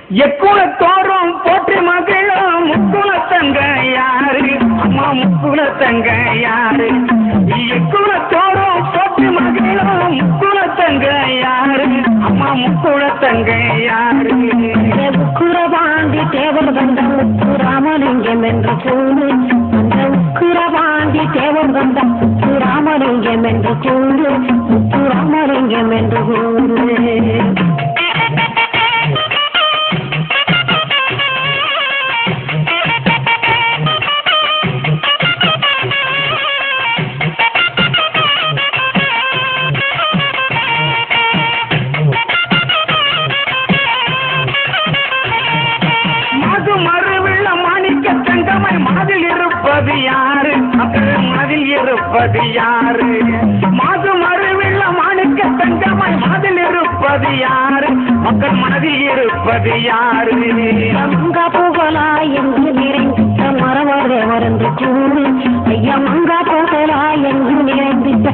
எக்குளத்தோறும் போற்றி மகிழும் முக்குளத்தங்க யாரு அம்மா முக்குளத்தங்க யாரு எக்குளத்தோறும் போற்றி மகிழும் முக்குளத்தங்க யாரு அம்மா முக்குளத்தங்க யாரு உக்குரபாண்டி தேவர் வந்த முத்துராமலிங்கம் என்று கூறு அந்த உக்குரபாண்டி தேவர் வந்த முத்துராமலிங்கம் என்று கூறு முத்துராமலிங்கம் என்று கூறு யாரு மதில் இருப்பது யாரு மாது மறுவில்ல மாணிக்க தங்கமாய் மதில் இருப்பது யாரு மக்கள் மனதில் இருப்பது யாரு மங்கா புகழாய் என்று நிறைந்த மரவர் என்று கூறு ஐயா மங்கா புகழாய் என்று நிறைந்த